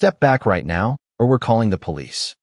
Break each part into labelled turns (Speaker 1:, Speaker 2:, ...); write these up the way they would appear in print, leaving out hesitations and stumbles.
Speaker 1: Step back right now, or we're calling the police.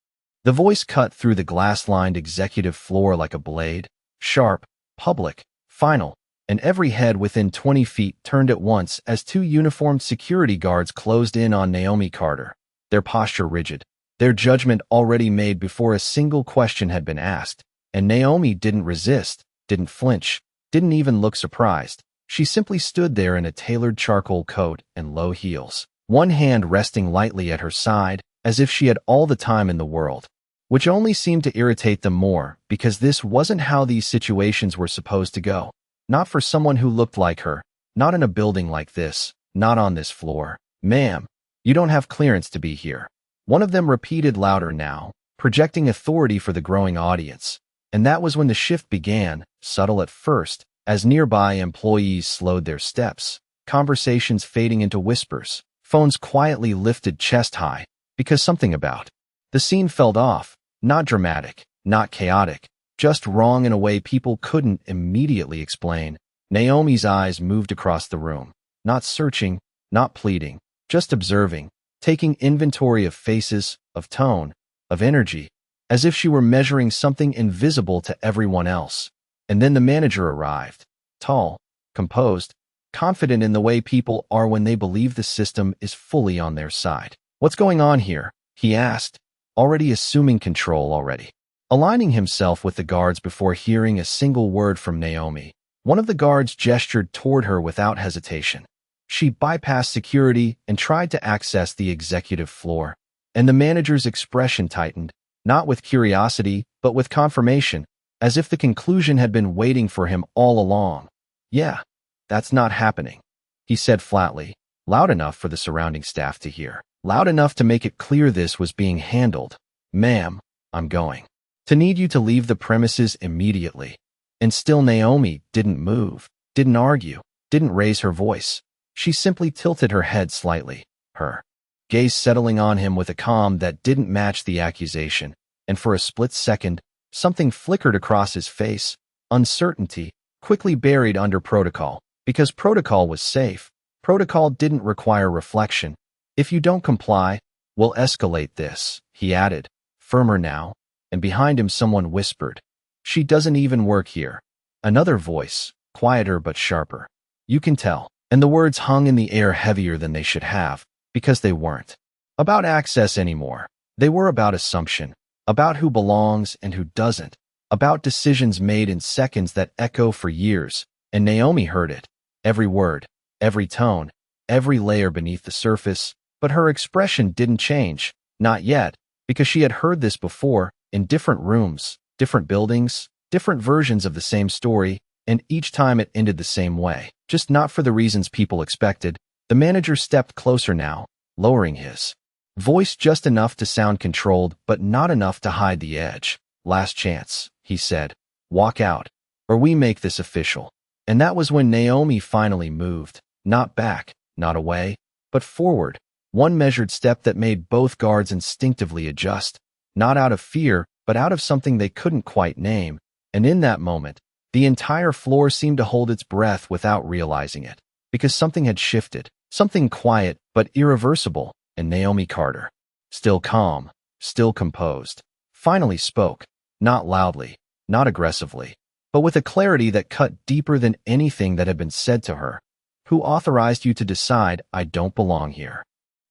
Speaker 1: The voice cut through the glass-lined executive floor like a blade, sharp, public, final, and every head within 20 feet turned at once as two uniformed security guards closed in on Naomi Carter, their posture rigid, their judgment already made before a single question had been asked. And Naomi didn't resist, didn't flinch, didn't even look surprised. She simply stood there in a tailored charcoal coat and low heels, one hand resting lightly at her side, as if she had all the time in the world, which only seemed to irritate them more because this wasn't how these situations were supposed to go. Not for someone who looked like her, not in a building like this, not on this floor. Ma'am, you don't have clearance to be here. One of them repeated louder now, projecting authority for the growing audience. And that was when the shift began, subtle at first, as nearby employees slowed their steps, conversations fading into whispers, phones quietly lifted chest high, because something about the scene felt off, not dramatic, not chaotic, just wrong in a way people couldn't immediately explain. Naomi's eyes moved across the room, not searching, not pleading, just observing, taking inventory of faces, of tone, of energy, as if she were measuring something invisible to everyone else. And then the manager arrived, tall, composed, confident in the way people are when they believe the system is fully on their side. "What's going on here?" he asked, already assuming control already. Aligning himself with the guards before hearing a single word from Naomi, one of the guards gestured toward her without hesitation. She bypassed security and tried to access the executive floor, and the manager's expression tightened, not with curiosity, but with confirmation, as if the conclusion had been waiting for him all along. "Yeah, that's not happening," he said flatly, loud enough for the surrounding staff to hear, loud enough to make it clear this was being handled. "Ma'am, I'm going to need you to leave the premises immediately." And still Naomi didn't move, didn't argue, didn't raise her voice. She simply tilted her head slightly, her gaze settling on him with a calm that didn't match the accusation, and for a split second, something flickered across his face, uncertainty, quickly buried under protocol, because protocol was safe. Protocol didn't require reflection. "If you don't comply, we'll escalate this," he added, firmer now, and behind him someone whispered, "She doesn't even work here." Another voice, quieter but sharper, "You can tell." And the words hung in the air heavier than they should have, because they weren't about access anymore. They were about assumption, about who belongs and who doesn't, about decisions made in seconds that echo for years. And Naomi heard it, every word, every tone, every layer beneath the surface, but her expression didn't change, not yet, because she had heard this before, in different rooms, different buildings, different versions of the same story, and each time it ended the same way, just not for the reasons people expected. The manager stepped closer now, lowering his voice just enough to sound controlled but not enough to hide the edge. "Last chance," he said. "Walk out, or we make this official." And that was when Naomi finally moved, not back, not away, but forward, one measured step that made both guards instinctively adjust, not out of fear, but out of something they couldn't quite name. And in that moment, the entire floor seemed to hold its breath without realizing it, because something had shifted, something quiet but irreversible, and Naomi Carter, still calm, still composed, finally spoke, not loudly, not aggressively, but with a clarity that cut deeper than anything that had been said to her. "Who authorized you to decide I don't belong here?"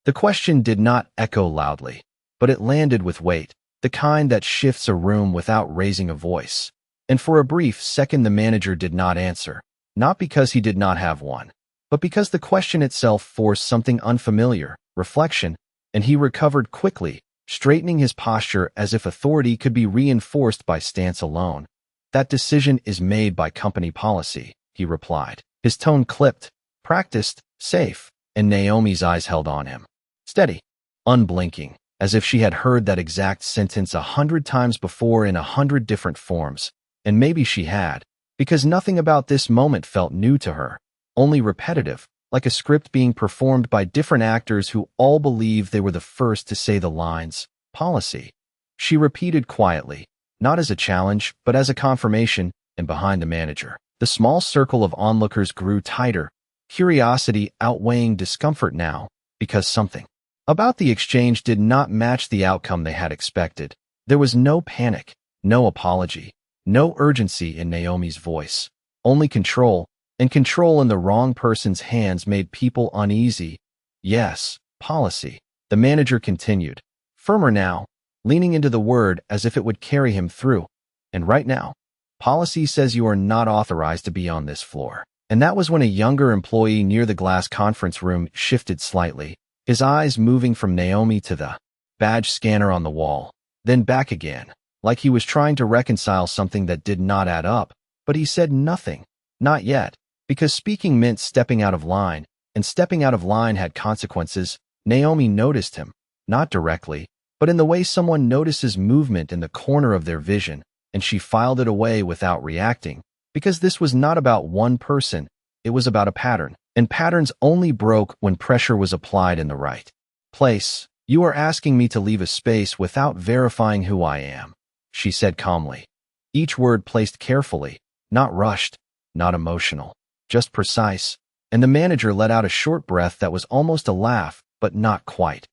Speaker 1: The question did not echo loudly, but it landed with weight, the kind that shifts a room without raising a voice. And for a brief second the manager did not answer, not because he did not have one, but because the question itself forced something unfamiliar, reflection, and he recovered quickly, straightening his posture as if authority could be reinforced by stance alone. "That decision is made by company policy," he replied, his tone clipped, practiced, safe, and Naomi's eyes held on him, steady, unblinking, as if she had heard that exact sentence 100 times before in 100 different forms. And maybe she had, because nothing about this moment felt new to her, only repetitive, like a script being performed by different actors who all believed they were the first to say the lines, "Policy." She repeated quietly, not as a challenge, but as a confirmation, and behind the manager, the small circle of onlookers grew tighter, curiosity outweighing discomfort now, because something about the exchange did not match the outcome they had expected. There was no panic, no apology, no urgency in Naomi's voice. Only control, and control in the wrong person's hands made people uneasy. Yes, policy. The manager continued, firmer now, leaning into the word as if it would carry him through. And right now, policy says you are not authorized to be on this floor. And that was when a younger employee near the glass conference room shifted slightly, his eyes moving from Naomi to the badge scanner on the wall, then back again, like he was trying to reconcile something that did not add up. But he said nothing. Not yet, because speaking meant stepping out of line, and stepping out of line had consequences. Naomi noticed him, not directly, but in the way someone notices movement in the corner of their vision, and she filed it away without reacting, because this was not about one person, it was about a pattern, and patterns only broke when pressure was applied in the right place. You are asking me to leave a space without verifying who I am, she said calmly. Each word placed carefully, not rushed, not emotional, just precise, and the manager let out a short breath that was almost a laugh, but not quite.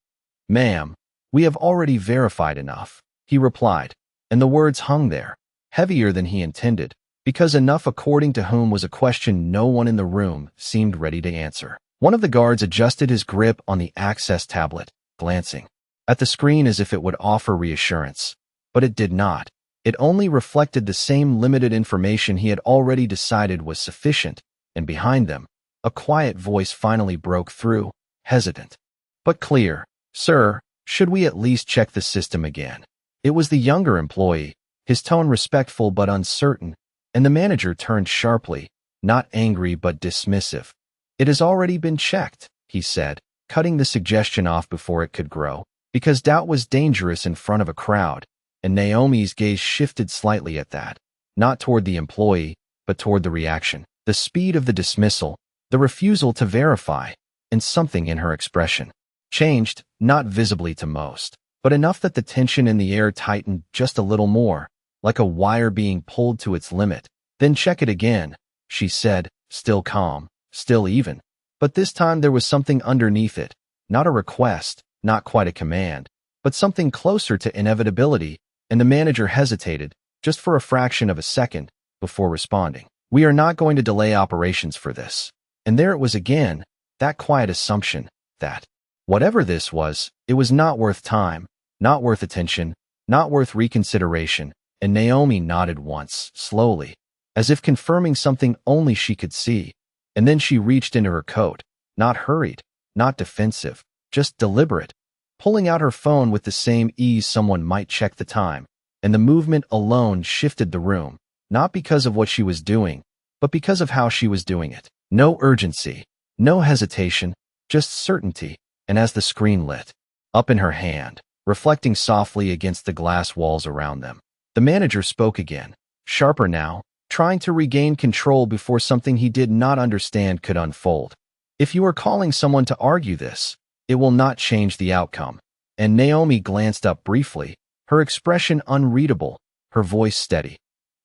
Speaker 1: Ma'am, we have already verified enough, he replied, and the words hung there, heavier than he intended, because enough according to whom was a question no one in the room seemed ready to answer. One of the guards adjusted his grip on the access tablet, glancing at the screen as if it would offer reassurance. But it did not. It only reflected the same limited information he had already decided was sufficient, and behind them, a quiet voice finally broke through, hesitant, but clear. Sir, should we at least check the system again? It was the younger employee, his tone respectful but uncertain, and the manager turned sharply, not angry but dismissive. It has already been checked, he said, cutting the suggestion off before it could grow, because doubt was dangerous in front of a crowd, and Naomi's gaze shifted slightly at that, not toward the employee, but toward the reaction, the speed of the dismissal, the refusal to verify, and something in her expression changed, not visibly to most, but enough that the tension in the air tightened just a little more, like a wire being pulled to its limit. Then check it again, she said, still calm, still even. But this time there was something underneath it, not a request, not quite a command, but something closer to inevitability, and the manager hesitated, just for a fraction of a second, before responding. We are not going to delay operations for this. And there it was again, that quiet assumption, that whatever this was, it was not worth time, not worth attention, not worth reconsideration, and Naomi nodded once, slowly, as if confirming something only she could see, and then she reached into her coat, not hurried, not defensive, just deliberate, pulling out her phone with the same ease someone might check the time, and the movement alone shifted the room, not because of what she was doing, but because of how she was doing it. No urgency, no hesitation, just certainty. And as the screen lit up in her hand, reflecting softly against the glass walls around them, the manager spoke again, sharper now, trying to regain control before something he did not understand could unfold. If you are calling someone to argue this, it will not change the outcome. And Naomi glanced up briefly, her expression unreadable, her voice steady.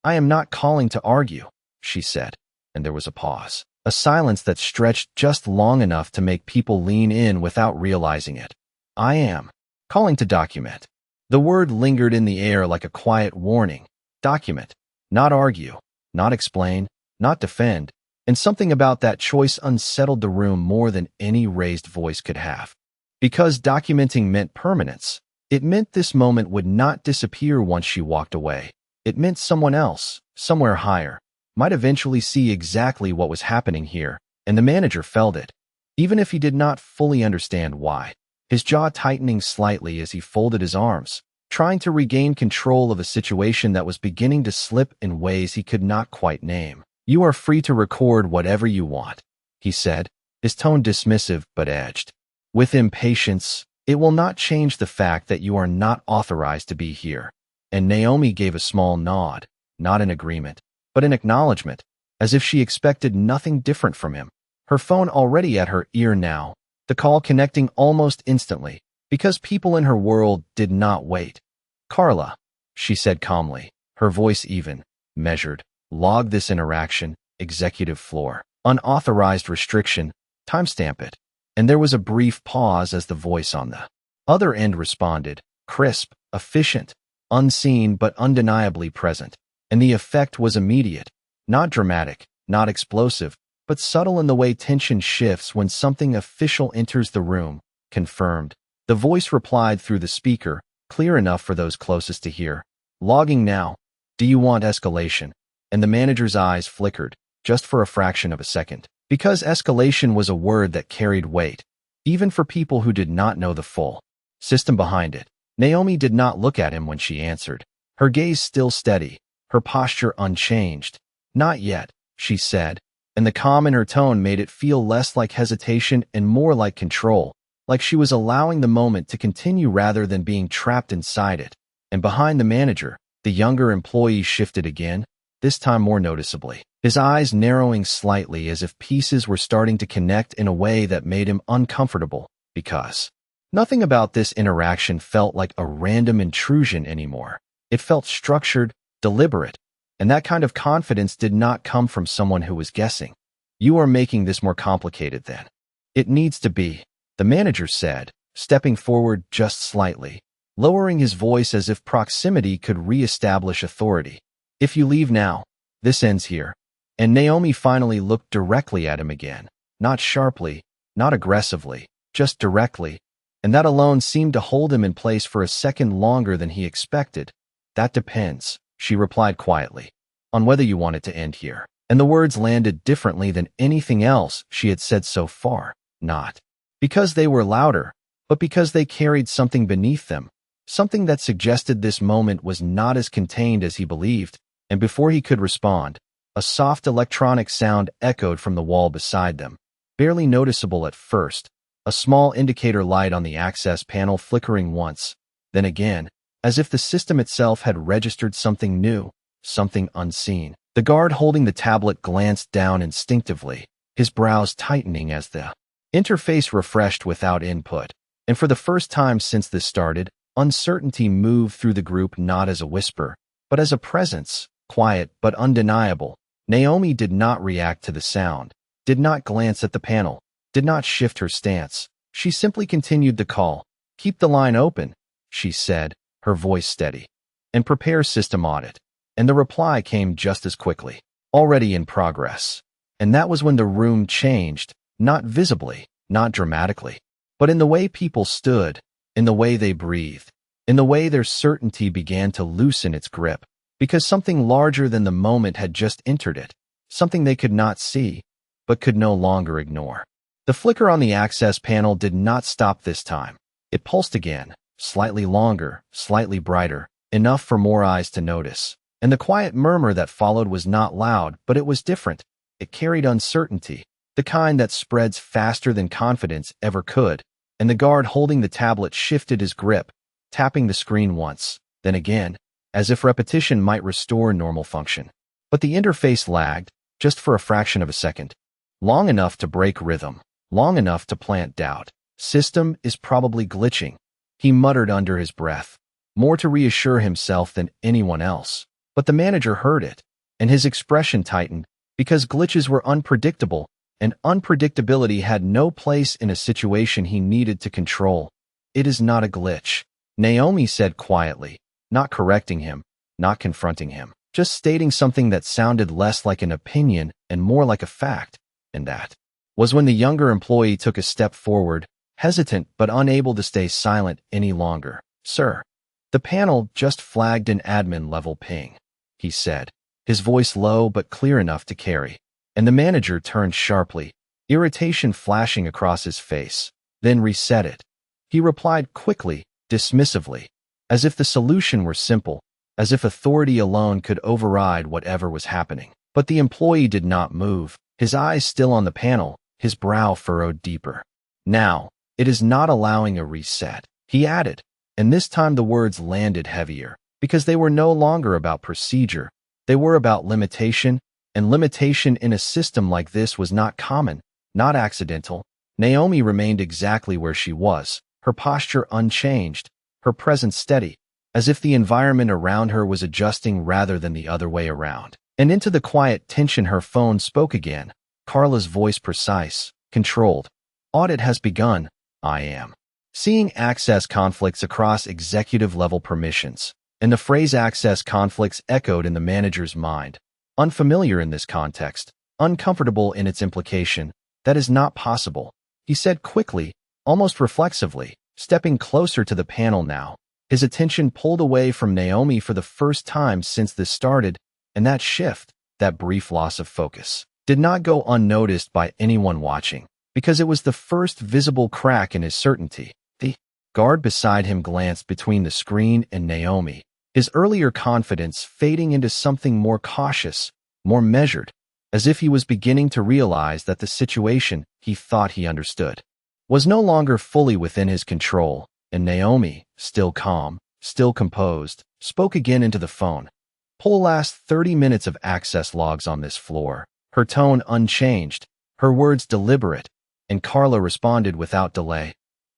Speaker 1: I am not calling to argue, she said, and there was a pause. A silence that stretched just long enough to make people lean in without realizing it. I am calling to document. The word lingered in the air like a quiet warning. Document. Not argue. Not explain. Not defend. And something about that choice unsettled the room more than any raised voice could have. Because documenting meant permanence. It meant this moment would not disappear once she walked away. It meant someone else, somewhere higher, might eventually see exactly what was happening here, and the manager felt it, even if he did not fully understand why, his jaw tightening slightly as he folded his arms, trying to regain control of a situation that was beginning to slip in ways he could not quite name. You are free to record whatever you want, he said, his tone dismissive but edged. With impatience, it will not change the fact that you are not authorized to be here. And Naomi gave a small nod, not in agreement, but in acknowledgement, as if she expected nothing different from him. Her phone already at her ear now, the call connecting almost instantly, because people in her world did not wait. Carla, she said calmly, her voice even, measured. Log this interaction, executive floor. Unauthorized restriction, timestamp it. And there was a brief pause as the voice on the other end responded, crisp, efficient, unseen but undeniably present. And the effect was immediate, not dramatic, not explosive, but subtle in the way tension shifts when something official enters the room. Confirmed. The voice replied through the speaker, clear enough for those closest to hear. Logging now. Do you want escalation? And the manager's eyes flickered, just for a fraction of a second. Because escalation was a word that carried weight, even for people who did not know the full system behind it. Naomi did not look at him when she answered, her gaze still steady, her posture unchanged. Not yet, she said, and the calm in her tone made it feel less like hesitation and more like control, like she was allowing the moment to continue rather than being trapped inside it. And behind the manager, the younger employee shifted again, this time more noticeably, his eyes narrowing slightly as if pieces were starting to connect in a way that made him uncomfortable, because nothing about this interaction felt like a random intrusion anymore. It felt structured, deliberate, and that kind of confidence did not come from someone who was guessing. You are making this more complicated than it needs to be, the manager said, stepping forward just slightly, lowering his voice as if proximity could re-establish authority. If you leave now, this ends here. And Naomi finally looked directly at him again, not sharply, not aggressively, just directly, and that alone seemed to hold him in place for a second longer than he expected. That depends, she replied quietly, on whether you want it to end here. And the words landed differently than anything else she had said so far, not because they were louder, but because they carried something beneath them, something that suggested this moment was not as contained as he believed. And before he could respond, a soft electronic sound echoed from the wall beside them, barely noticeable at first, a small indicator light on the access panel flickering once, then again, as if the system itself had registered something new, something unseen. The guard holding the tablet glanced down instinctively, his brows tightening as the interface refreshed without input. And for the first time since this started, uncertainty moved through the group not as a whisper, but as a presence, quiet but undeniable. Naomi did not react to the sound, did not glance at the panel, did not shift her stance. She simply continued the call. Keep the line open, she said, her voice steady. And prepare system audit. And the reply came just as quickly. Already in progress. And that was when the room changed, not visibly, not dramatically, but in the way people stood, in the way they breathed, in the way their certainty began to loosen its grip. Because something larger than the moment had just entered it, something they could not see, but could no longer ignore. The flicker on the access panel did not stop this time. It pulsed again, slightly longer, slightly brighter, enough for more eyes to notice. And the quiet murmur that followed was not loud, but it was different. It carried uncertainty, the kind that spreads faster than confidence ever could. And the guard holding the tablet shifted his grip, tapping the screen once, then again, as if repetition might restore normal function. But the interface lagged, just for a fraction of a second. Long enough to break rhythm, long enough to plant doubt. System is probably glitching, he muttered under his breath, more to reassure himself than anyone else. But the manager heard it, and his expression tightened, because glitches were unpredictable, and unpredictability had no place in a situation he needed to control. It is not a glitch, Naomi said quietly, not correcting him, not confronting him, just stating something that sounded less like an opinion and more like a fact. And that was when the younger employee took a step forward, hesitant but unable to stay silent any longer. Sir, the panel just flagged an admin-level ping, he said, his voice low but clear enough to carry. And the manager turned sharply, irritation flashing across his face, then reset it. He replied quickly, dismissively, as if the solution were simple, as if authority alone could override whatever was happening. But the employee did not move, his eyes still on the panel, his brow furrowed deeper. Now, it is not allowing a reset, he added, and this time the words landed heavier, because they were no longer about procedure, they were about limitation, and limitation in a system like this was not common, not accidental. Naomi remained exactly where she was, her posture unchanged, her presence steady, as if the environment around her was adjusting rather than the other way around. And into the quiet tension her phone spoke again, Carla's voice precise, controlled. Audit has begun. I am seeing access conflicts across executive-level permissions, and the phrase access conflicts echoed in the manager's mind. Unfamiliar in this context, uncomfortable in its implication. That is not possible, he said quickly, almost reflexively, stepping closer to the panel now. His attention pulled away from Naomi for the first time since this started, and that shift, that brief loss of focus, did not go unnoticed by anyone watching, because it was the first visible crack in his certainty. The guard beside him glanced between the screen and Naomi, his earlier confidence fading into something more cautious, more measured, as if he was beginning to realize that the situation he thought he understood was no longer fully within his control, and Naomi, still calm, still composed, spoke again into the phone. Pull last 30 minutes of access logs on this floor, her tone unchanged, her words deliberate, and Carla responded without delay.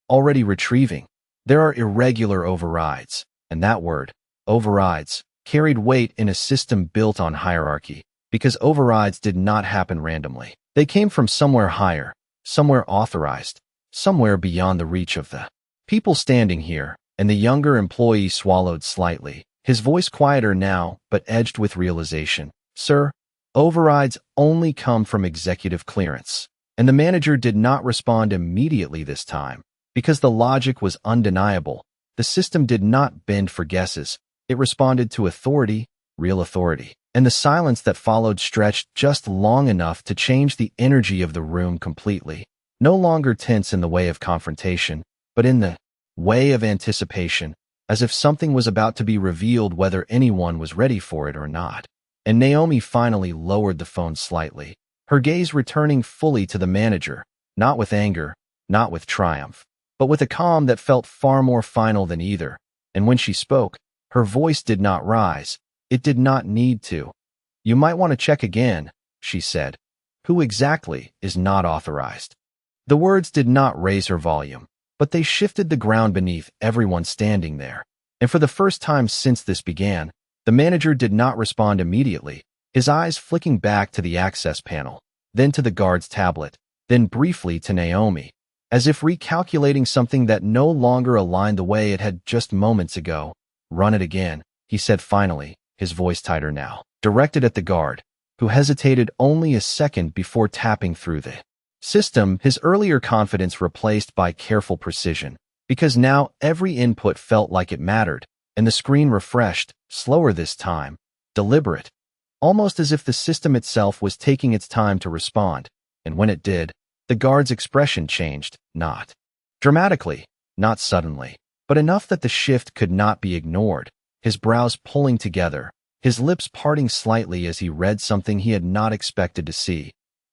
Speaker 1: Already retrieving. There are irregular overrides, and that word, overrides, carried weight in a system built on hierarchy, because overrides did not happen randomly. They came from somewhere higher, somewhere authorized, somewhere beyond the reach of the people standing here, and the younger employee swallowed slightly, his voice quieter now, but edged with realization. Sir, overrides only come from executive clearance. And the manager did not respond immediately this time, because the logic was undeniable. The system did not bend for guesses. It responded to authority, real authority. And the silence that followed stretched just long enough to change the energy of the room completely. No longer tense in the way of confrontation, but in the way of anticipation, as if something was about to be revealed whether anyone was ready for it or not. And Naomi finally lowered the phone slightly, her gaze returning fully to the manager, not with anger, not with triumph, but with a calm that felt far more final than either. And when she spoke, her voice did not rise. It did not need to. You might want to check again, she said. Who exactly is not authorized? The words did not raise her volume, but they shifted the ground beneath everyone standing there. And for the first time since this began, the manager did not respond immediately, his eyes flicking back to the access panel, then to the guard's tablet, then briefly to Naomi, as if recalculating something that no longer aligned the way it had just moments ago. Run it again, he said finally, his voice tighter now, directed at the guard, who hesitated only a second before tapping through the system, his earlier confidence replaced by careful precision, because now every input felt like it mattered, and the screen refreshed, slower this time, deliberate, almost as if the system itself was taking its time to respond. And when it did, the guard's expression changed, not dramatically, not suddenly, but enough that the shift could not be ignored, his brows pulling together, his lips parting slightly as he read something he had not expected to see.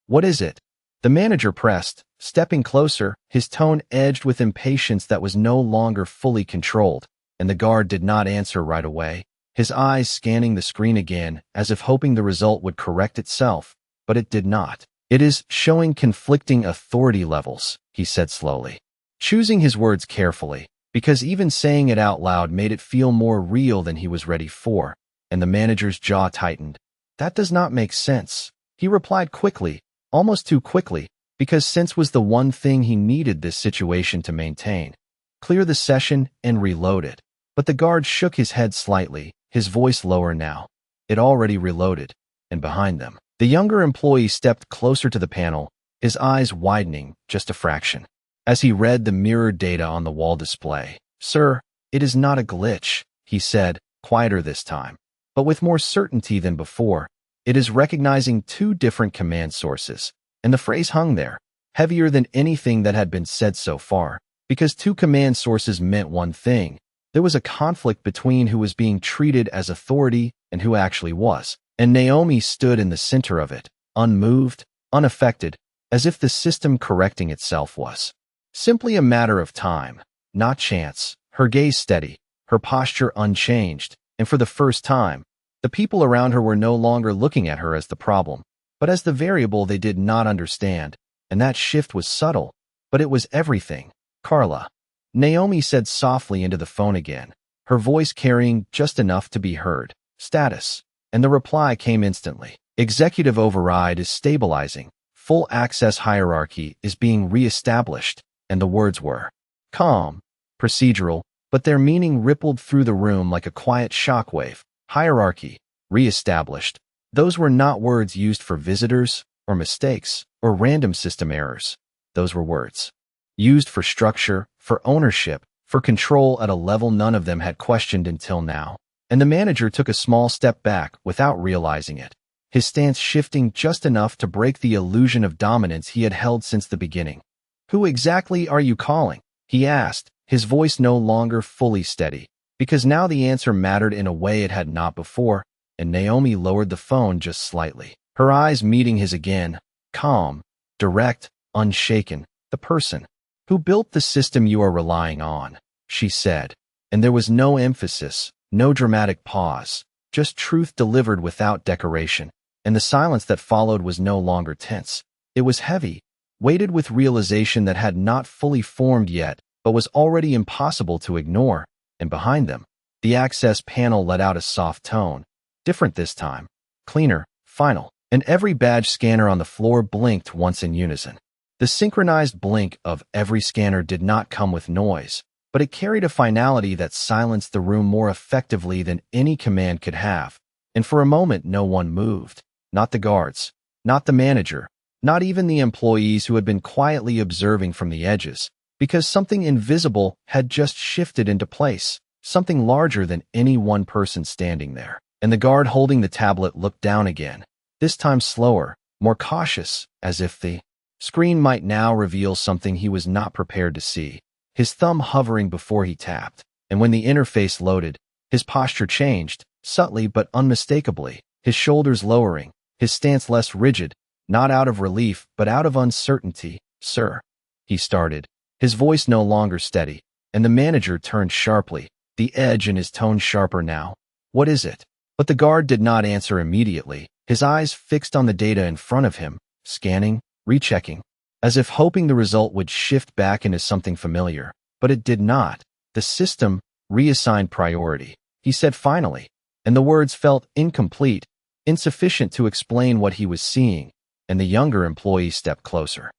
Speaker 1: What is it? The manager pressed, stepping closer, his tone edged with impatience that was no longer fully controlled, and the guard did not answer right away, his eyes scanning the screen again as if hoping the result would correct itself, but it did not. It is showing conflicting authority levels, he said slowly, choosing his words carefully, because even saying it out loud made it feel more real than he was ready for, and the manager's jaw tightened. That does not make sense, he replied quickly, almost too quickly, because sense was the one thing he needed this situation to maintain. Clear the session and reload it. But the guard shook his head slightly, his voice lower now. It already reloaded, and behind them, the younger employee stepped closer to the panel, his eyes widening just a fraction, as he read the mirrored data on the wall display. Sir, it is not a glitch, he said, quieter this time, but with more certainty than before. It is recognizing two different command sources, and the phrase hung there, heavier than anything that had been said so far, because two command sources meant one thing. There was a conflict between who was being treated as authority and who actually was, and Naomi stood in the center of it, unmoved, unaffected, as if the system correcting itself was simply a matter of time, not chance, her gaze steady, her posture unchanged, and for the first time, the people around her were no longer looking at her as the problem, but as the variable they did not understand, and that shift was subtle, but it was everything. Carla, Naomi said softly into the phone again, her voice carrying just enough to be heard. Status. And the reply came instantly. Executive override is stabilizing. full access hierarchy is being re-established, and the words were calm, procedural, but their meaning rippled through the room like a quiet shockwave. Hierarchy, re-established. Those were not words used for visitors, or mistakes, or random system errors. Those were words used for structure, for ownership, for control at a level none of them had questioned until now. And the manager took a small step back without realizing it, his stance shifting just enough to break the illusion of dominance he had held since the beginning. "Who exactly are you calling?" he asked, his voice no longer fully steady, because now the answer mattered in a way it had not before, and Naomi lowered the phone just slightly, her eyes meeting his again, calm, direct, unshaken. "The person who built the system you are relying on," she said, and there was no emphasis, no dramatic pause, just truth delivered without decoration, and the silence that followed was no longer tense. It was heavy, weighted with realization that had not fully formed yet, but was already impossible to ignore, and behind them, the access panel let out a soft tone, different this time, cleaner, final, and every badge scanner on the floor blinked once in unison. The synchronized blink of every scanner did not come with noise, but it carried a finality that silenced the room more effectively than any command could have, and for a moment no one moved, not the guards, not the manager, not even the employees who had been quietly observing from the edges, because something invisible had just shifted into place, something larger than any one person standing there. And the guard holding the tablet looked down again, this time slower, more cautious, as if the screen might now reveal something he was not prepared to see, his thumb hovering before he tapped, and when the interface loaded, his posture changed, subtly but unmistakably, his shoulders lowering, his stance less rigid, not out of relief but out of uncertainty. "Sir," he started, his voice no longer steady, and the manager turned sharply, the edge in his tone sharper now. "What is it?" But the guard did not answer immediately, his eyes fixed on the data in front of him, scanning, rechecking, as if hoping the result would shift back into something familiar. But it did not. "The system reassigned priority," he said finally, and the words felt incomplete, insufficient to explain what he was seeing, and the younger employee stepped closer.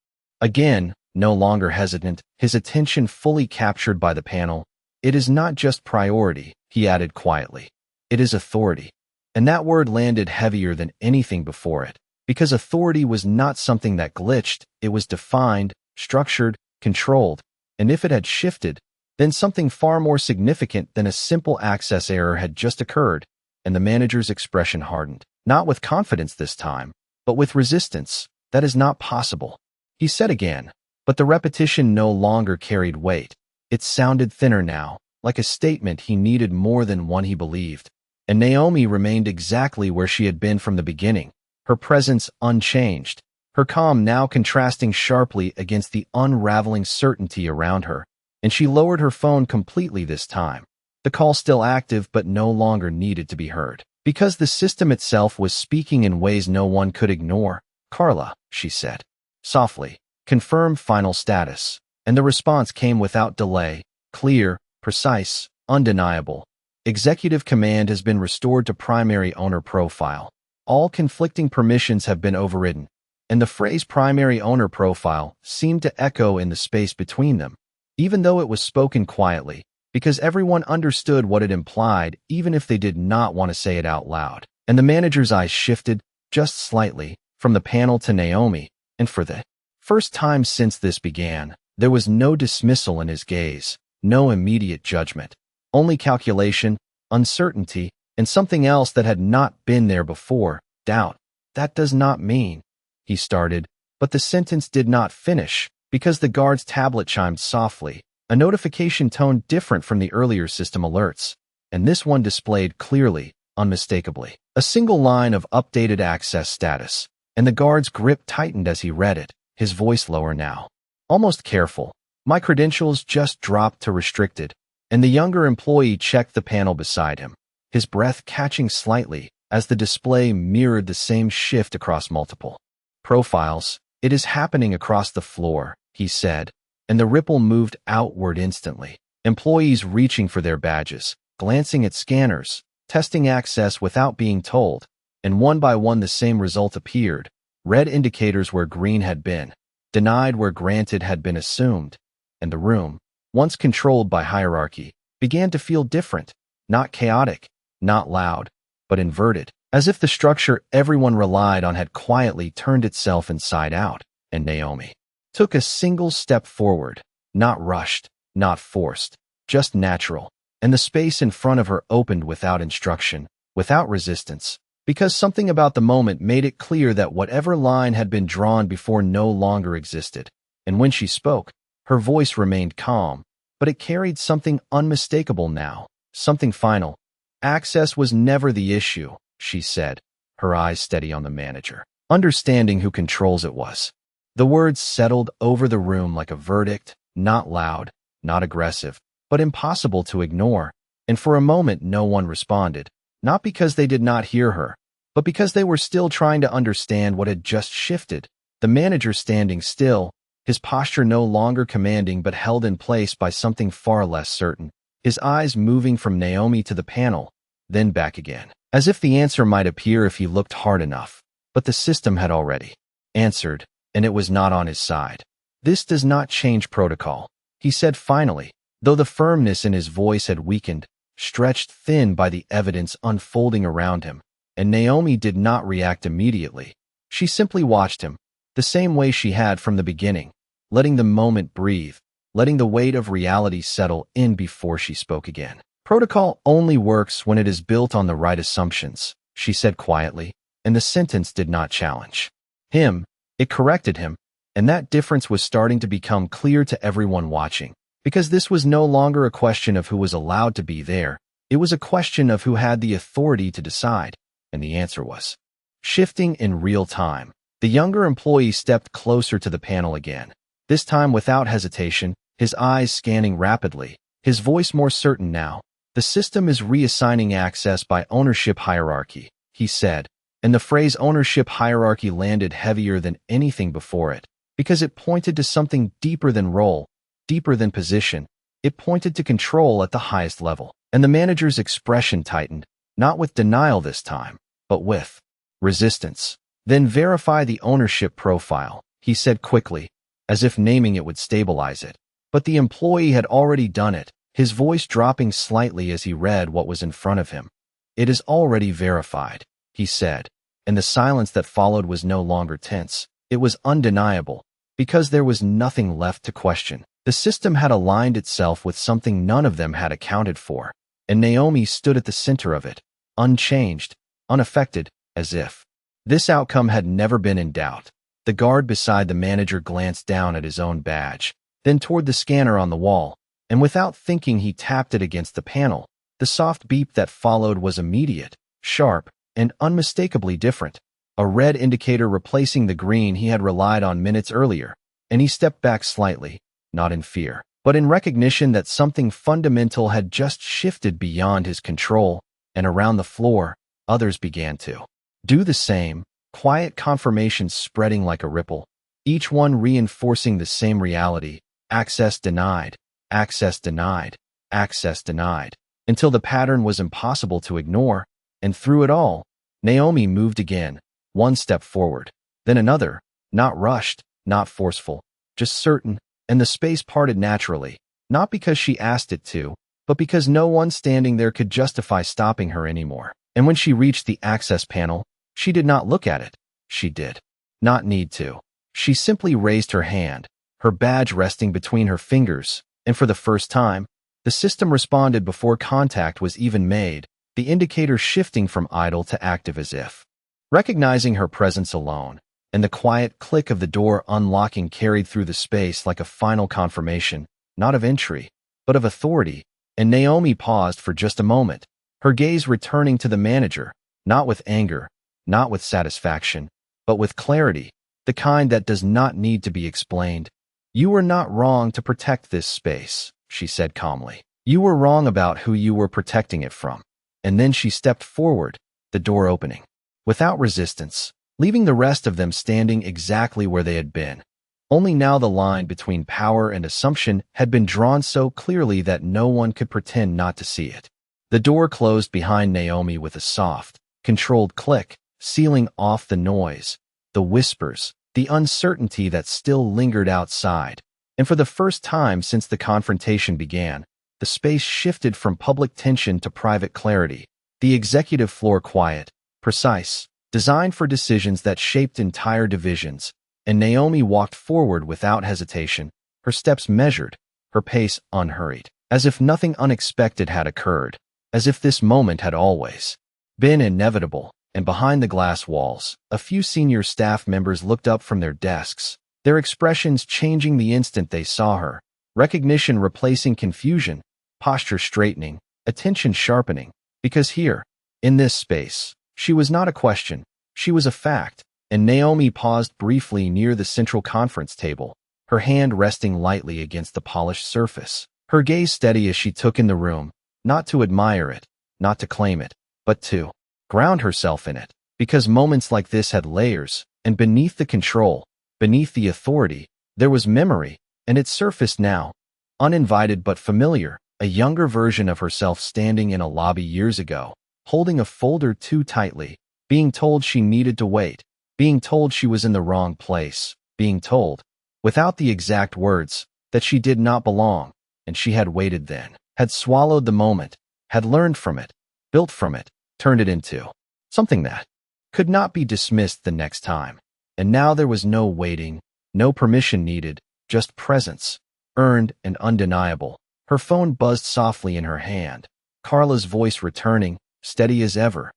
Speaker 1: Again, no longer hesitant, his attention fully captured by the panel. "It is not just priority," he added quietly. "It is authority." And that word landed heavier than anything before it, because authority was not something that glitched, it was defined, structured, controlled, and if it had shifted, then something far more significant than a simple access error had just occurred, and the manager's expression hardened, not with confidence this time, but with resistance. "That is not possible," he said again, but the repetition no longer carried weight. It sounded thinner now, like a statement he needed more than one he believed. And Naomi remained exactly where she had been from the beginning, her presence unchanged, her calm now contrasting sharply against the unraveling certainty around her, and she lowered her phone completely this time, the call still active but no longer needed to be heard, because the system itself was speaking in ways no one could ignore. "Carla," she said, softly, "confirm final status," and the response came without delay, clear, precise, undeniable. "Executive command has been restored to primary owner profile. All conflicting permissions have been overridden," and the phrase primary owner profile seemed to echo in the space between them, even though it was spoken quietly, because everyone understood what it implied even if they did not want to say it out loud. And the manager's eyes shifted, just slightly, from the panel to Naomi, and for the first time since this began, there was no dismissal in his gaze, no immediate judgment. Only calculation, uncertainty, and something else that had not been there before, doubt. "That does not mean," he started, but the sentence did not finish, because the guard's tablet chimed softly, a notification tone different from the earlier system alerts, and this one displayed clearly, unmistakably, a single line of updated access status, and the guard's grip tightened as he read it, his voice lower now, almost careful. "My credentials just dropped to restricted," and the younger employee checked the panel beside him, his breath catching slightly as the display mirrored the same shift across multiple profiles. "It is happening across the floor," he said, and the ripple moved outward instantly. Employees reaching for their badges, glancing at scanners, testing access without being told, and one by one the same result appeared, red indicators where green had been, denied where granted had been assumed, and the room, once controlled by hierarchy, began to feel different, not chaotic, not loud, but inverted, as if the structure everyone relied on had quietly turned itself inside out. And Naomi took a single step forward, not rushed, not forced, just natural, and the space in front of her opened without instruction, without resistance, because something about the moment made it clear that whatever line had been drawn before no longer existed. And when she spoke, her voice remained calm, but it carried something unmistakable now, something final. Access was never the issue, she said, her eyes steady on the manager. Understanding who controls it was. The words settled over the room like a verdict, not loud, not aggressive, but impossible to ignore, and for a moment no one responded, not because they did not hear her, but because they were still trying to understand what had just shifted. The manager standing still, his posture no longer commanding but held in place by something far less certain, his eyes moving from Naomi to the panel, then back again, as if the answer might appear if he looked hard enough. But the system had already answered, and it was not on his side. This does not change protocol, he said finally, though the firmness in his voice had weakened, stretched thin by the evidence unfolding around him. And Naomi did not react immediately. She simply watched him, the same way she had from the beginning, letting the moment breathe, letting the weight of reality settle in before she spoke again. Protocol only works when it is built on the right assumptions, she said quietly, and the sentence did not challenge him. It corrected him, and that difference was starting to become clear to everyone watching, because this was no longer a question of who was allowed to be there. It was a question of who had the authority to decide. And the answer was shifting in real time. The younger employee stepped closer to the panel again, this time without hesitation, his eyes scanning rapidly, his voice more certain now. The system is reassigning access by ownership hierarchy, he said, and the phrase ownership hierarchy landed heavier than anything before it, because it pointed to something deeper than role, deeper than position. It pointed to control at the highest level, and the manager's expression tightened, not with denial this time, but with resistance. Then verify the ownership profile, he said quickly, as if naming it would stabilize it. But the employee had already done it, his voice dropping slightly as he read what was in front of him. It is already verified, he said, and the silence that followed was no longer tense. It was undeniable, because there was nothing left to question. The system had aligned itself with something none of them had accounted for, and Naomi stood at the center of it, unchanged, unaffected, as if this outcome had never been in doubt. The guard beside the manager glanced down at his own badge, then toward the scanner on the wall, and without thinking he tapped it against the panel. The soft beep that followed was immediate, sharp, and unmistakably different, a red indicator replacing the green he had relied on minutes earlier, and he stepped back slightly, not in fear, but in recognition that something fundamental had just shifted beyond his control, and around the floor, others began to do the same, quiet confirmations spreading like a ripple, each one reinforcing the same reality: access denied, access denied, access denied, until the pattern was impossible to ignore. And through it all, Naomi moved again, one step forward, then another, not rushed, not forceful, just certain, and the space parted naturally, not because she asked it to, but because no one standing there could justify stopping her anymore. And when she reached the access panel, she did not look at it. She did not need to. She simply raised her hand, her badge resting between her fingers, and for the first time, the system responded before contact was even made, the indicator shifting from idle to active as if recognizing her presence alone, and the quiet click of the door unlocking carried through the space like a final confirmation, not of entry, but of authority. And Naomi paused for just a moment, her gaze returning to the manager, not with anger, not with satisfaction, but with clarity, the kind that does not need to be explained. "You were not wrong to protect this space," she said calmly. "You were wrong about who you were protecting it from." And then she stepped forward, the door opening, without resistance, leaving the rest of them standing exactly where they had been. Only now the line between power and assumption had been drawn so clearly that no one could pretend not to see it. The door closed behind Naomi with a soft, controlled click, sealing off the noise, the whispers, the uncertainty that still lingered outside. And for the first time since the confrontation began, the space shifted from public tension to private clarity. The executive floor quiet, precise, designed for decisions that shaped entire divisions, and Naomi walked forward without hesitation, her steps measured, her pace unhurried, as if nothing unexpected had occurred, as if this moment had always been inevitable. And behind the glass walls, a few senior staff members looked up from their desks, their expressions changing the instant they saw her, recognition replacing confusion, posture straightening, attention sharpening, because here, in this space, she was not a question, she was a fact. And Naomi paused briefly near the central conference table, her hand resting lightly against the polished surface, her gaze steady as she took in the room, not to admire it, not to claim it, but to ground herself in it, because moments like this had layers, and beneath the control, beneath the authority, there was memory, and it surfaced now, uninvited but familiar, a younger version of herself standing in a lobby years ago, holding a folder too tightly, being told she needed to wait, being told she was in the wrong place, being told, without the exact words, that she did not belong, and she had waited then, had swallowed the moment, had learned from it, built from it, turned it into something that could not be dismissed the next time. And now there was no waiting, no permission needed, just presence, earned and undeniable. Her phone buzzed softly in her hand, Carla's voice returning, steady as ever.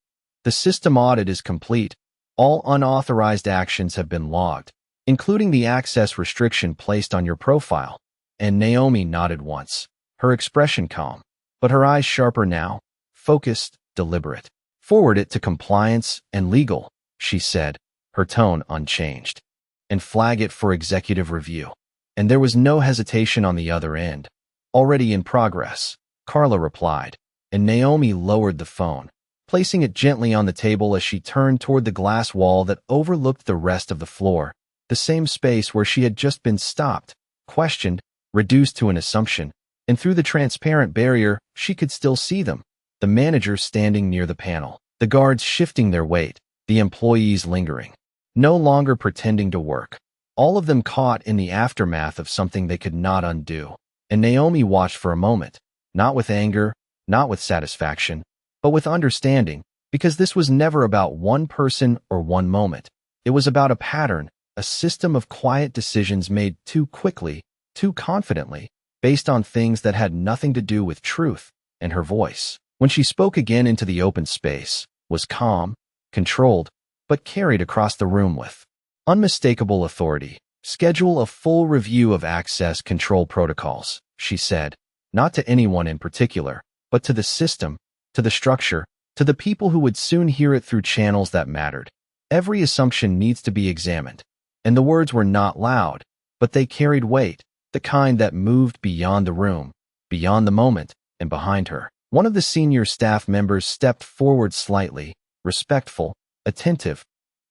Speaker 1: The system audit is complete. All unauthorized actions have been logged, including the access restriction placed on your profile. And Naomi nodded once, her expression calm, but her eyes sharper now, focused, deliberate. Forward it to compliance and legal, she said, her tone unchanged. And flag it for executive review. And there was no hesitation on the other end. Already in progress, Carla replied, and Naomi lowered the phone, placing it gently on the table as she turned toward the glass wall that overlooked the rest of the floor, the same space where she had just been stopped, questioned, reduced to an assumption, and through the transparent barrier, she could still see them. The manager standing near the panel, the guards shifting their weight, the employees lingering, no longer pretending to work, all of them caught in the aftermath of something they could not undo. And Naomi watched for a moment, not with anger, not with satisfaction, but with understanding, because this was never about one person or one moment. It was about a pattern, a system of quiet decisions made too quickly, too confidently, based on things that had nothing to do with truth. And her voice, when she spoke again into the open space, was calm, controlled, but carried across the room with unmistakable authority. Schedule a full review of access control protocols, she said, not to anyone in particular, but to the system, to the structure, to the people who would soon hear it through channels that mattered. Every assumption needs to be examined. And the words were not loud, but they carried weight, the kind that moved beyond the room, beyond the moment, and behind her. One of the senior staff members stepped forward slightly, respectful, attentive.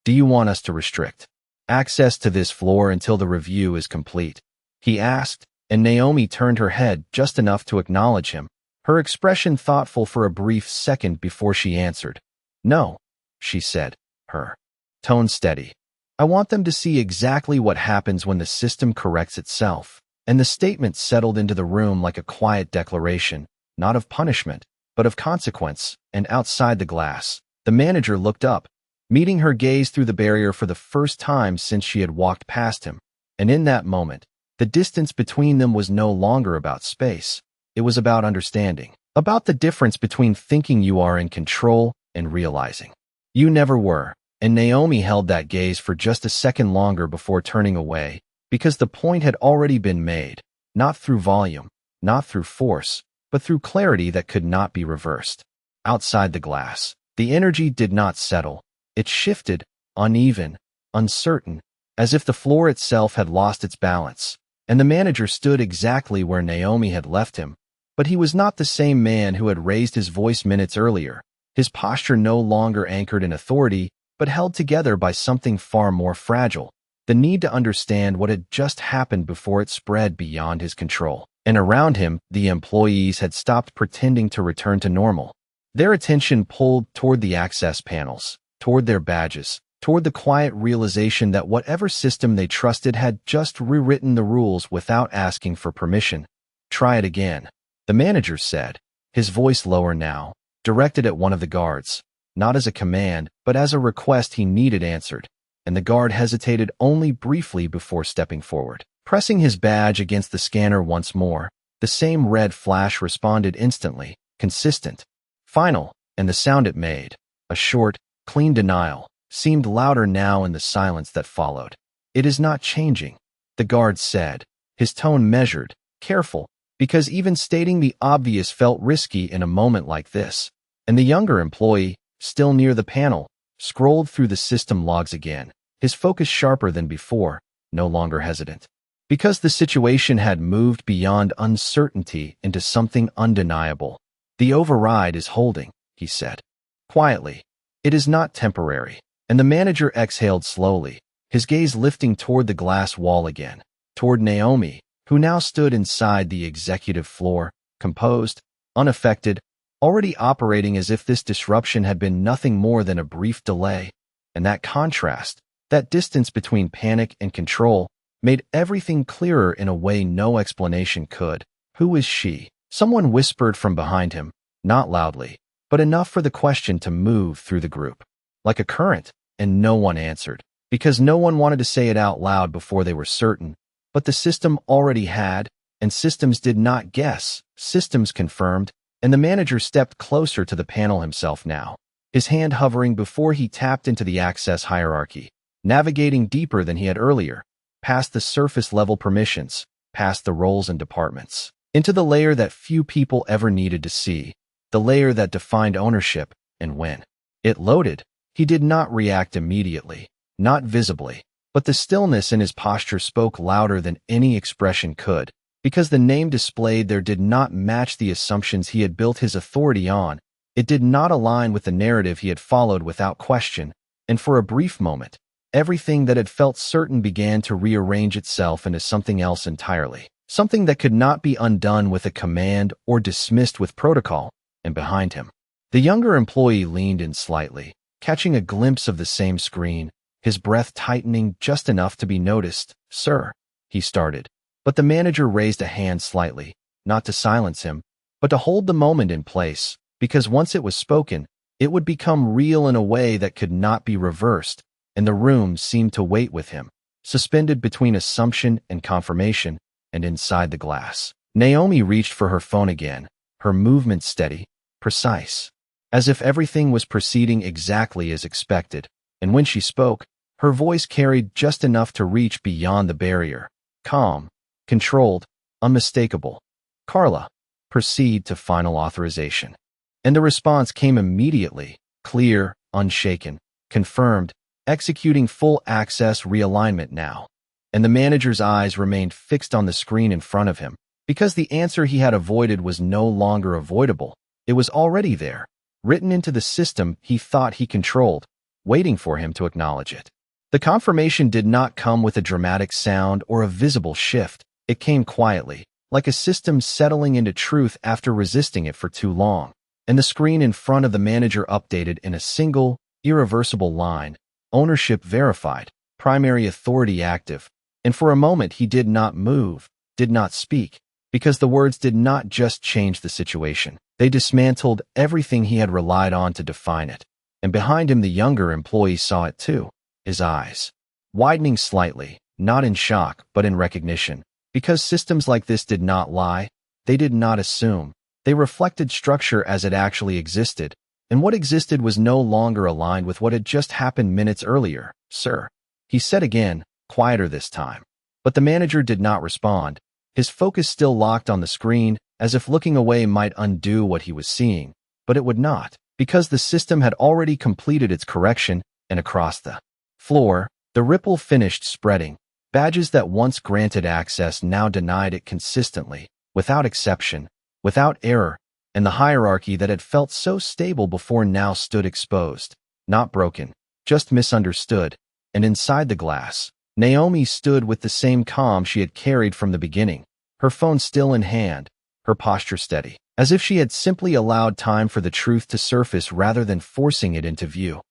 Speaker 1: Do you want us to restrict access to this floor until the review is complete? He asked, and Naomi turned her head just enough to acknowledge him, her expression thoughtful for a brief second before she answered. No, she said, her tone steady. I want them to see exactly what happens when the system corrects itself. And the statement settled into the room like a quiet declaration, not of punishment, but of consequence. And outside the glass, the manager looked up, meeting her gaze through the barrier for the first time since she had walked past him. And in that moment, the distance between them was no longer about space. It was about understanding, about the difference between thinking you are in control and realizing you never were. And Naomi held that gaze for just a second longer before turning away, because the point had already been made, not through volume, not through force, but through clarity that could not be reversed. Outside the glass, the energy did not settle. It shifted, uneven, uncertain, as if the floor itself had lost its balance. And the manager stood exactly where Naomi had left him. But he was not the same man who had raised his voice minutes earlier, his posture no longer anchored in authority, but held together by something far more fragile, the need to understand what had just happened before it spread beyond his control. And around him, the employees had stopped pretending to return to normal. Their attention pulled toward the access panels, toward their badges, toward the quiet realization that whatever system they trusted had just rewritten the rules without asking for permission. Try it again, the manager said, his voice lower now, directed at one of the guards, not as a command, but as a request he needed answered, and the guard hesitated only briefly before stepping forward. Pressing his badge against the scanner once more, the same red flash responded instantly, consistent, final, and the sound it made, a short, clean denial, seemed louder now in the silence that followed. "It is not changing," the guard said, his tone measured, careful, because even stating the obvious felt risky in a moment like this. And the younger employee, still near the panel, scrolled through the system logs again, his focus sharper than before, no longer hesitant. Because the situation had moved beyond uncertainty into something undeniable. "The override is holding," he said. Quietly. "It is not temporary." And the manager exhaled slowly, his gaze lifting toward the glass wall again, toward Naomi, who now stood inside the executive floor, composed, unaffected, already operating as if this disruption had been nothing more than a brief delay. And that contrast, that distance between panic and control, made everything clearer in a way no explanation could. "Who is she?" Someone whispered from behind him, not loudly, but enough for the question to move through the group. Like a current, and no one answered, because no one wanted to say it out loud before they were certain. But the system already had, and systems did not guess, systems confirmed, and the manager stepped closer to the panel himself now, his hand hovering before he tapped into the access hierarchy, navigating deeper than he had earlier, past the surface-level permissions, past the roles and departments, into the layer that few people ever needed to see, the layer that defined ownership. And when it loaded, he did not react immediately, not visibly, but the stillness in his posture spoke louder than any expression could, because the name displayed there did not match the assumptions he had built his authority on. It did not align with the narrative he had followed without question, and for a brief moment, everything that had felt certain began to rearrange itself into something else entirely, something that could not be undone with a command or dismissed with protocol. And behind him, the younger employee leaned in slightly, catching a glimpse of the same screen, his breath tightening just enough to be noticed. "Sir," he started, but the manager raised a hand slightly, not to silence him, but to hold the moment in place, because once it was spoken, it would become real in a way that could not be reversed, and the room seemed to wait with him, suspended between assumption and confirmation. And inside the glass, Naomi reached for her phone again, her movement steady, precise, as if everything was proceeding exactly as expected. And when she spoke, her voice carried just enough to reach beyond the barrier. Calm, controlled, unmistakable. "Carla, proceed to final authorization." And the response came immediately, clear, unshaken, confirmed, executing full access realignment now. And the manager's eyes remained fixed on the screen in front of him, because the answer he had avoided was no longer avoidable. It was already there, written into the system he thought he controlled, waiting for him to acknowledge it. The confirmation did not come with a dramatic sound or a visible shift. It came quietly, like a system settling into truth after resisting it for too long. And the screen in front of the manager updated in a single, irreversible line: ownership verified, primary authority active. And for a moment he did not move, did not speak, because the words did not just change the situation. They dismantled everything he had relied on to define it. And behind him the younger employee saw it too, his eyes widening slightly, not in shock but in recognition, because systems like this did not lie, they did not assume. They reflected structure as it actually existed, and what existed was no longer aligned with what had just happened minutes earlier. "Sir," he said again, quieter this time. But the manager did not respond, his focus still locked on the screen, as if looking away might undo what he was seeing. But it would not, because the system had already completed its correction, and across the floor, the ripple finished spreading. Badges that once granted access now denied it consistently, without exception, without error, and the hierarchy that had felt so stable before now stood exposed, not broken, just misunderstood. And inside the glass, Naomi stood with the same calm she had carried from the beginning, her phone still in hand, her posture steady, as if she had simply allowed time for the truth to surface rather than forcing it into view.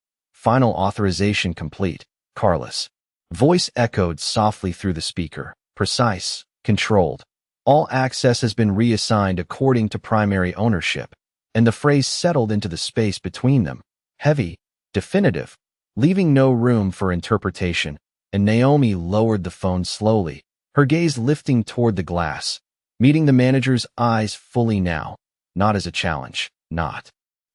Speaker 1: Final authorization complete. Carlos. Voice echoed softly through the speaker. Precise. Controlled. All access has been reassigned according to primary ownership, and the phrase settled into the space between them. Heavy. Definitive. Leaving no room for interpretation, and Naomi lowered the phone slowly, her gaze lifting toward the glass, meeting the manager's eyes fully now, not as a challenge, not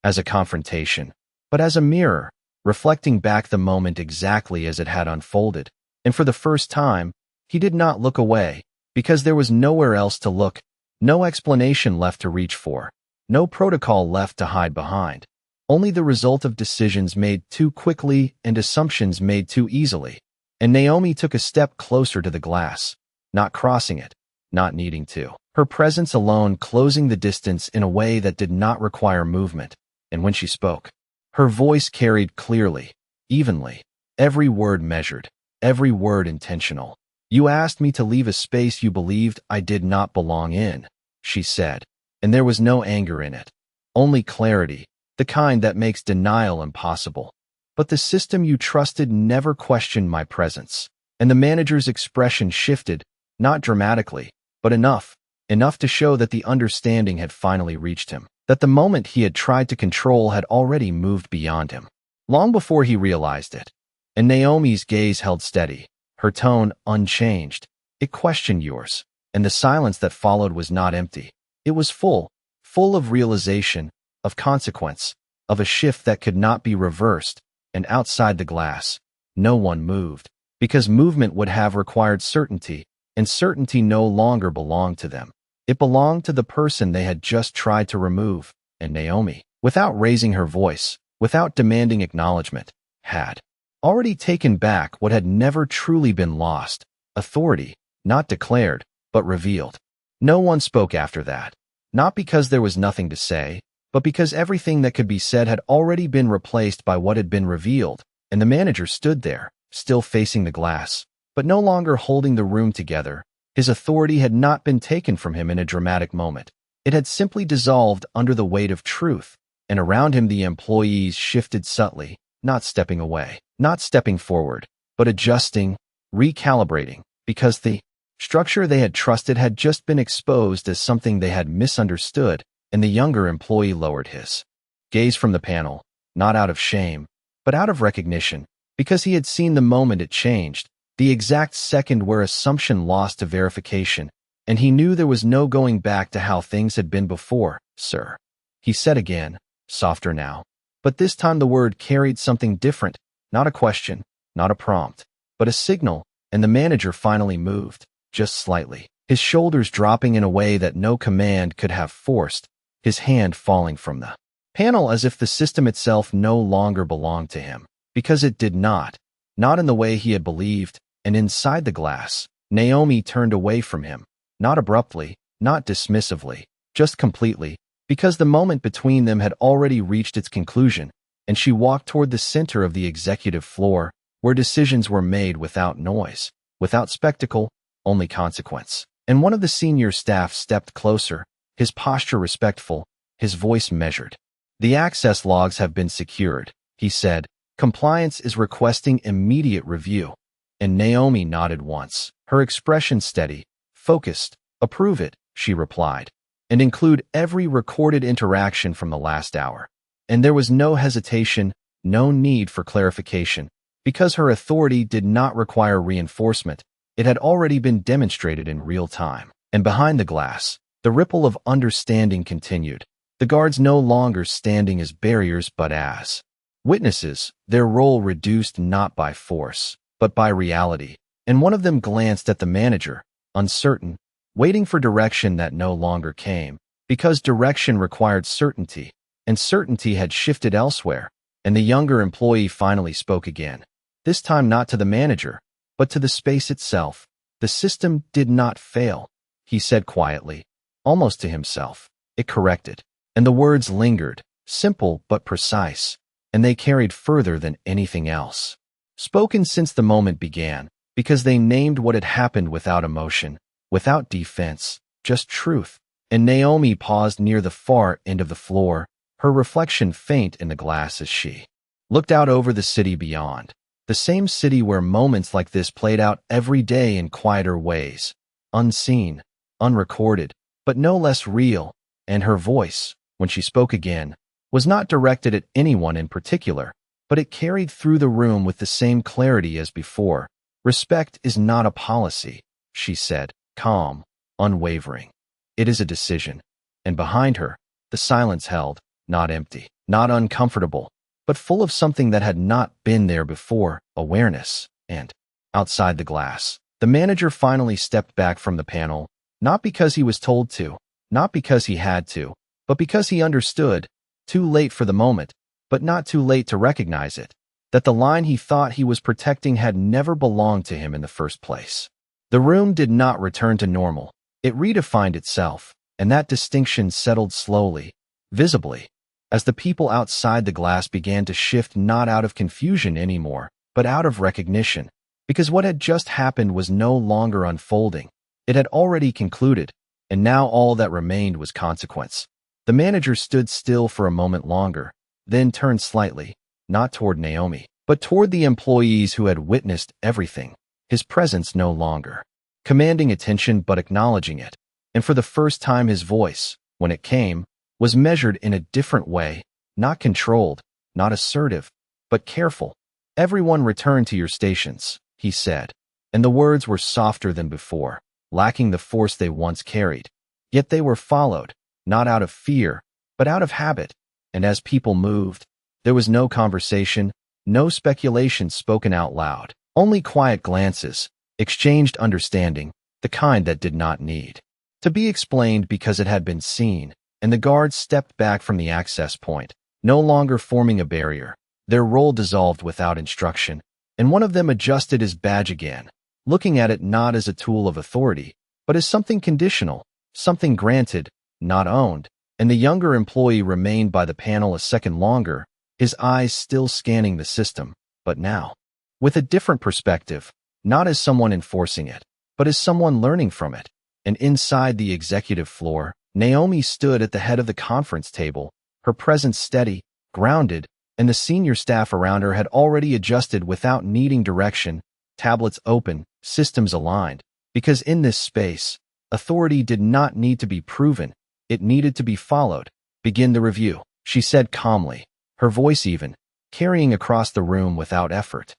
Speaker 1: as a confrontation, but as a mirror, reflecting back the moment exactly as it had unfolded. And for the first time, he did not look away, because there was nowhere else to look, no explanation left to reach for, no protocol left to hide behind. Only the result of decisions made too quickly and assumptions made too easily. And Naomi took a step closer to the glass, not crossing it, not needing to. Her presence alone closing the distance in a way that did not require movement. And when she spoke, her voice carried clearly, evenly, every word measured, every word intentional. You asked me to leave a space you believed I did not belong in, she said, and there was no anger in it, only clarity, the kind that makes denial impossible. But the system you trusted never questioned my presence. And the manager's expression shifted, not dramatically, but enough to show that the understanding had finally reached him, that the moment he had tried to control had already moved beyond him, long before he realized it. And Naomi's gaze held steady, her tone unchanged. It questioned yours, and the silence that followed was not empty. It was full of realization, of consequence, of a shift that could not be reversed. And outside the glass, no one moved, because movement would have required certainty, and certainty no longer belonged to them. It belonged to the person they had just tried to remove, and Naomi, without raising her voice, without demanding acknowledgement, had already taken back what had never truly been lost, authority, not declared, but revealed. No one spoke after that, not because there was nothing to say, but because everything that could be said had already been replaced by what had been revealed, and the manager stood there, still facing the glass, but no longer holding the room together. His authority had not been taken from him in a dramatic moment. It had simply dissolved under the weight of truth, and around him the employees shifted subtly, not stepping away, not stepping forward, but adjusting, recalibrating, because the structure they had trusted had just been exposed as something they had misunderstood. And the younger employee lowered his gaze from the panel, not out of shame, but out of recognition, because he had seen the moment it changed, the exact second where assumption lost to verification, and he knew there was no going back to how things had been before. Sir, he said again, softer now, but this time the word carried something different, not a question, not a prompt, but a signal, and the manager finally moved, just slightly, his shoulders dropping in a way that no command could have forced, his hand falling from the panel as if the system itself no longer belonged to him, because it did not in the way he had believed. And inside the glass, Naomi turned away from him, not abruptly, not dismissively, just completely, because the moment between them had already reached its conclusion, and she walked toward the center of the executive floor, where decisions were made without noise, without spectacle, only consequence. And one of the senior staff stepped closer, his posture respectful, his voice measured. The access logs have been secured, he said. Compliance is requesting immediate review. And Naomi nodded once, her expression steady, focused. Approve it, she replied, and include every recorded interaction from the last hour. And there was no hesitation, no need for clarification, because her authority did not require reinforcement. It had already been demonstrated in real time. And behind the glass, the ripple of understanding continued, the guards no longer standing as barriers but as witnesses, their role reduced not by force, but by reality. And one of them glanced at the manager, uncertain, waiting for direction that no longer came, because direction required certainty, and certainty had shifted elsewhere. And the younger employee finally spoke again, this time not to the manager, but to the space itself. The system did not fail, he said quietly, almost to himself. It corrected. And the words lingered, simple but precise, and they carried further than anything else. Spoken since the moment began, because they named what had happened without emotion, without defense, just truth. And Naomi paused near the far end of the floor, her reflection faint in the glass as she looked out over the city beyond. The same city where moments like this played out every day in quieter ways. Unseen, unrecorded, but no less real. And her voice, when she spoke again, was not directed at anyone in particular, but it carried through the room with the same clarity as before. Respect is not a policy, she said, calm, unwavering. It is a decision. And behind her, the silence held, not empty, not uncomfortable, but full of something that had not been there before, awareness. And outside the glass, the manager finally stepped back from the panel, not because he was told to, not because he had to, but because he understood, too late for the moment, but not too late to recognize it, that the line he thought he was protecting had never belonged to him in the first place. The room did not return to normal. It redefined itself, and that distinction settled slowly, visibly, as the people outside the glass began to shift not out of confusion anymore, but out of recognition, because what had just happened was no longer unfolding. It had already concluded, and now all that remained was consequence. The manager stood still for a moment longer, then turned slightly, not toward Naomi, but toward the employees who had witnessed everything, his presence no longer commanding attention but acknowledging it. And for the first time his voice, when it came, was measured in a different way, not controlled, not assertive, but careful. "Everyone return to your stations," he said, and the words were softer than before, lacking the force they once carried. Yet they were followed, not out of fear, but out of habit, and as people moved, there was no conversation, no speculation spoken out loud, only quiet glances, exchanged understanding, the kind that did not need to be explained because it had been seen, and the guards stepped back from the access point, no longer forming a barrier. Their role dissolved without instruction, and one of them adjusted his badge again, looking at it not as a tool of authority, but as something conditional, something granted, not owned, and the younger employee remained by the panel a second longer, his eyes still scanning the system, but now, with a different perspective, not as someone enforcing it, but as someone learning from it. And inside the executive floor, Naomi stood at the head of the conference table, her presence steady, grounded, and the senior staff around her had already adjusted without needing direction, tablets open, systems aligned, because in this space, authority did not need to be proven, it needed to be followed. "Begin the review," she said calmly, her voice even, carrying across the room without effort.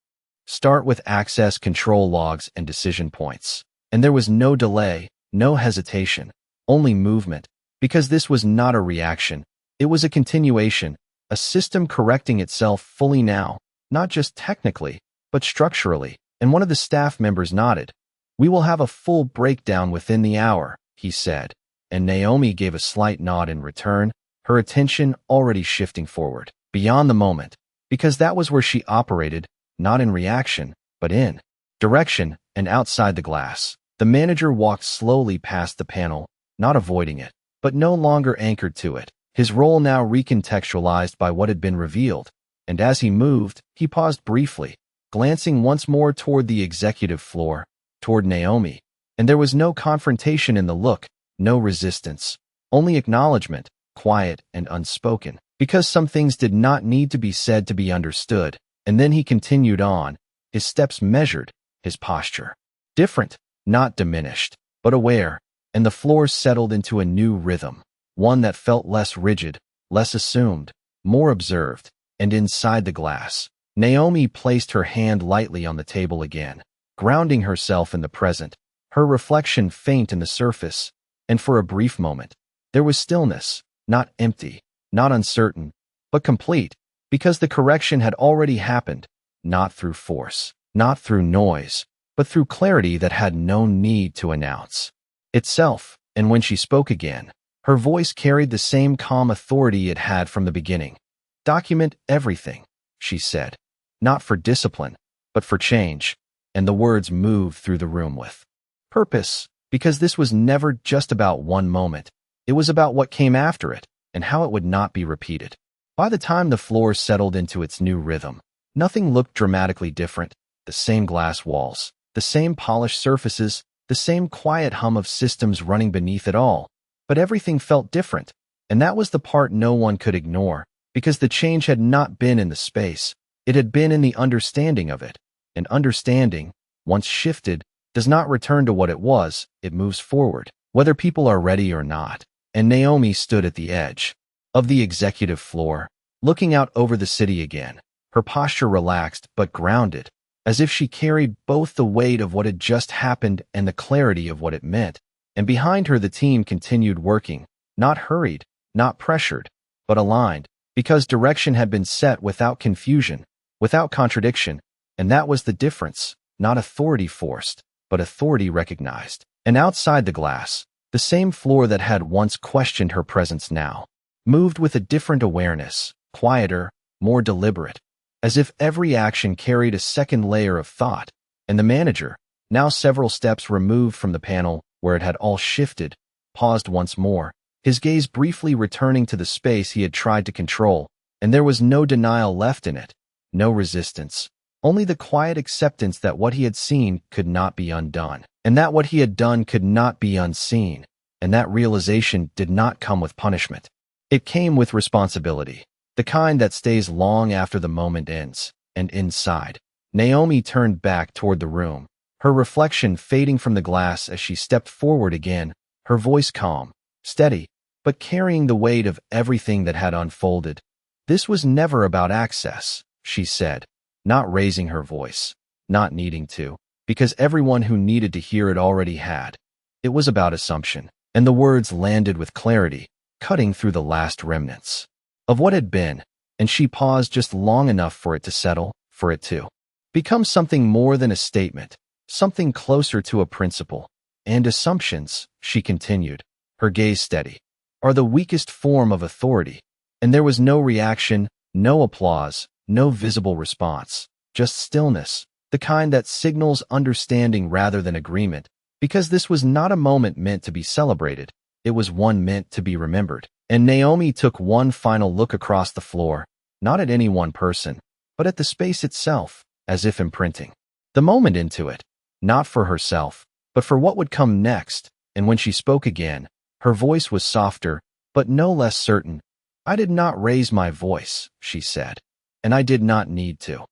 Speaker 1: "Start with access control logs and decision points." And there was no delay, no hesitation, only movement, because this was not a reaction, it was a continuation, a system correcting itself fully now, not just technically, but structurally. And one of the staff members nodded. "We will have a full breakdown within the hour," he said, and Naomi gave a slight nod in return, her attention already shifting forward, beyond the moment, because that was where she operated, not in reaction, but in direction. And outside the glass, the manager walked slowly past the panel, not avoiding it, but no longer anchored to it, his role now recontextualized by what had been revealed. And as he moved, he paused briefly, glancing once more toward the executive floor, toward Naomi, and there was no confrontation in the look, no resistance, only acknowledgement, quiet and unspoken, because some things did not need to be said to be understood. And then he continued on, his steps measured, his posture different, not diminished, but aware, and the floor settled into a new rhythm, one that felt less rigid, less assumed, more observed. And inside the glass, Naomi placed her hand lightly on the table again, grounding herself in the present, her reflection faint in the surface, and for a brief moment, there was stillness, not empty, not uncertain, but complete, because the correction had already happened, not through force, not through noise, but through clarity that had no need to announce itself. And when she spoke again, her voice carried the same calm authority it had from the beginning. "Document everything," she said, "not for discipline, but for change." And the words moved through the room with purpose, because this was never just about one moment. It was about what came after it, and how it would not be repeated. By the time the floor settled into its new rhythm, nothing looked dramatically different. The same glass walls, the same polished surfaces, the same quiet hum of systems running beneath it all. But everything felt different, and that was the part no one could ignore, because the change had not been in the space, It had been in the understanding of it, and understanding, once shifted, does not return to what it was, it moves forward, whether people are ready or not. And Naomi stood at the edge of the executive floor, looking out over the city again, her posture relaxed but grounded, as if she carried both the weight of what had just happened and the clarity of what it meant. And behind her the team continued working, not hurried, not pressured, but aligned, because direction had been set without confusion, without contradiction, and that was the difference, not authority forced, but authority recognized. And outside the glass, the same floor that had once questioned her presence now moved with a different awareness, quieter, more deliberate, as if every action carried a second layer of thought. And the manager, now several steps removed from the panel where it had all shifted, paused once more, his gaze briefly returning to the space he had tried to control, and there was no denial left in it, no resistance, only the quiet acceptance that what he had seen could not be undone, and that what he had done could not be unseen, and that realization did not come with punishment. It came with responsibility, the kind that stays long after the moment ends. And inside, Naomi turned back toward the room, her reflection fading from the glass as she stepped forward again, her voice calm, steady, but carrying the weight of everything that had unfolded. This was never about access, she said, not raising her voice, not needing to, because everyone who needed to hear it already had. It was about assumption, and the words landed with clarity, cutting through the last remnants of what had been, and she paused just long enough for it to settle, for it to become something more than a statement, something closer to a principle. And assumptions, she continued, her gaze steady, are the weakest form of authority. And there was no reaction, no applause, no visible response, just stillness, the kind that signals understanding rather than agreement, because this was not a moment meant to be celebrated, it was one meant to be remembered. And Naomi took one final look across the floor, not at any one person, but at the space itself, as if imprinting the moment into it, not for herself, but for what would come next. And when she spoke again, her voice was softer, but no less certain. I did not raise my voice, she said, and I did not need to.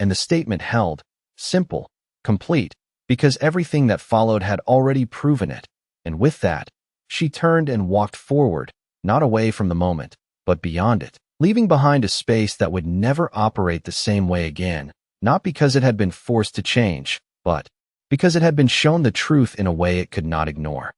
Speaker 1: And the statement held, simple, complete, because everything that followed had already proven it. And with that, she turned and walked forward, not away from the moment, but beyond it, leaving behind a space that would never operate the same way again, not because it had been forced to change, but because it had been shown the truth in a way it could not ignore.